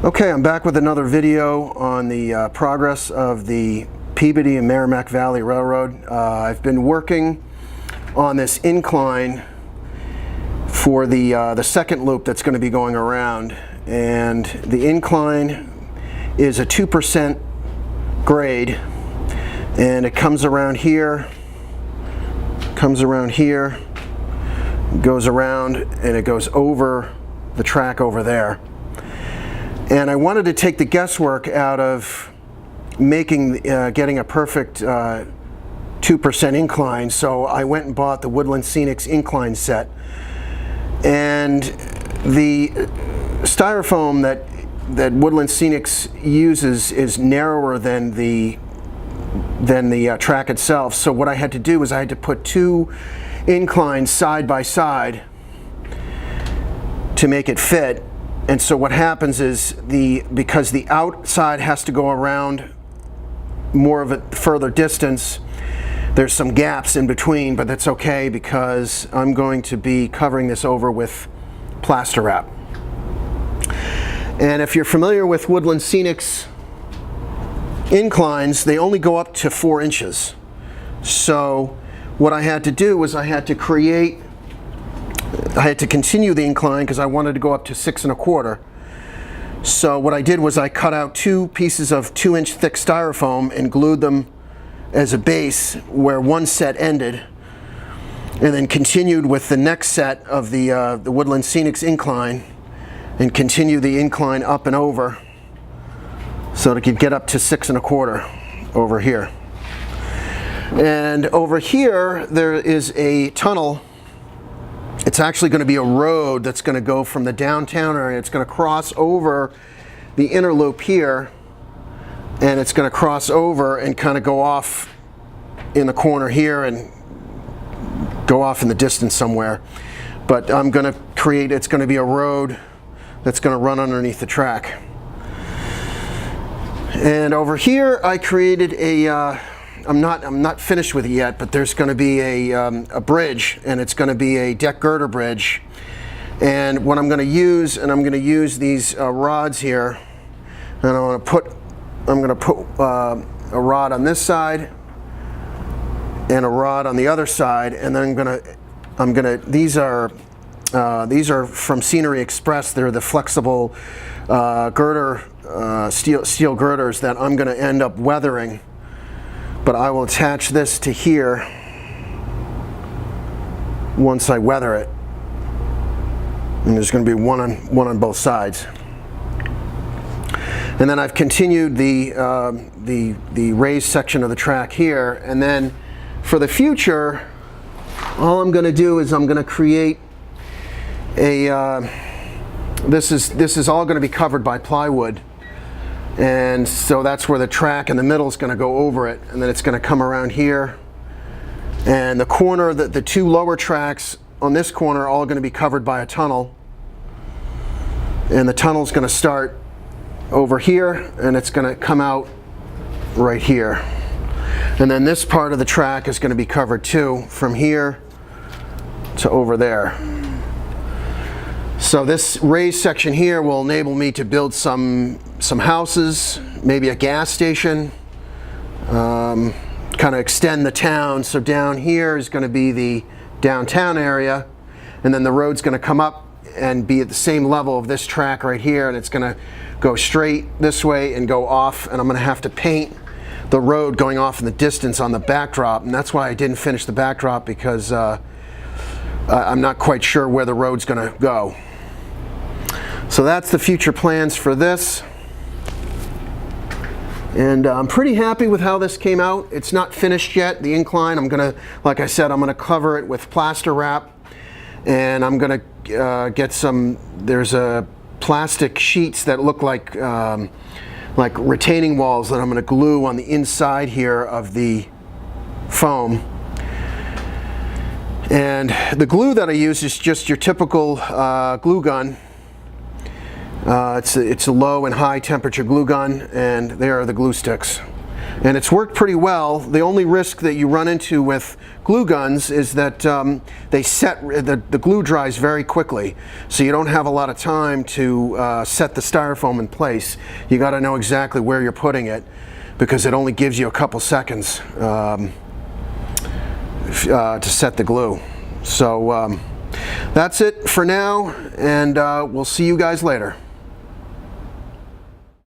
Okay, I'm back with another video on the progress of the Peabody and Merrimack Valley Railroad. I've been working on this incline for the second loop that's going to be going around, and the incline is a 2% grade, and it comes around here, goes around, and it goes over the track over there. And I wanted to take the guesswork out of getting a perfect 2% incline, so I went and bought the Woodland Scenics incline set. And the styrofoam that Woodland Scenics uses is narrower than the track itself. So what I had to do was I had to put two inclines side by side to make it fit. And so what happens is because the outside has to go around more of a further distance, there's some gaps in between, but that's okay because I'm going to be covering this over with plaster wrap. And if you're familiar with Woodland Scenics inclines, they only go up to 4 inches. So what I had to do was I had to continue the incline because I wanted to go up to 6 1/4. So what I did was I cut out 2 pieces of 2-inch thick styrofoam and glued them as a base where one set ended, and then continued with the next set of the Woodland Scenics incline and continue the incline up and over so that it could get up to 6 1/4 over here. And over here there is a tunnel. It's actually going to be a road that's going to go from the downtown area. It's going to cross over the inner loop here, and it's going to cross over and kind of go off in the corner here and go off in the distance somewhere. But I'm going to it's going to be a road that's going to run underneath the track. And over here I created I'm not finished with it yet, but there's going to be a bridge, and it's going to be a deck girder bridge. And what I'm going to use these rods here, and I'm going to put a rod on this side and a rod on the other side, and then these are from Scenery Express. They're the flexible girder steel girders that I'm going to end up weathering. But I will attach this to here once I weather it, and there's going to be one on both sides. And then I've continued the raised section of the track here, and then for the future, all I'm going to do is I'm going to create this is all going to be covered by plywood. And so that's where the track in the middle is going to go over it, and then it's going to come around here. And the corner, the 2 lower tracks on this corner are all going to be covered by a tunnel. And the tunnel is going to start over here, and it's going to come out right here. And then this part of the track is going to be covered too, from here to over there. So this raised section here will enable me to build some houses, maybe a gas station, kind of extend the town. So down here is going to be the downtown area, and then the road's going to come up and be at the same level of this track right here, and it's going to go straight this way and go off, and I'm going to have to paint the road going off in the distance on the backdrop, and that's why I didn't finish the backdrop, because I'm not quite sure where the road's going to go. So that's the future plans for this. And I'm pretty happy with how this came out. It's not finished yet, the incline. Like I said, I'm gonna cover it with plaster wrap, and I'm gonna get there's plastic sheets that look like retaining walls that I'm gonna glue on the inside here of the foam. And the glue that I use is just your typical glue gun. It's a low and high temperature glue gun, and there are the glue sticks. And it's worked pretty well. The only risk that you run into with glue guns is that the glue dries very quickly, so you don't have a lot of time to set the styrofoam in place. You got to know exactly where you're putting it, because it only gives you a couple seconds to set the glue. So that's it for now, and we'll see you guys later.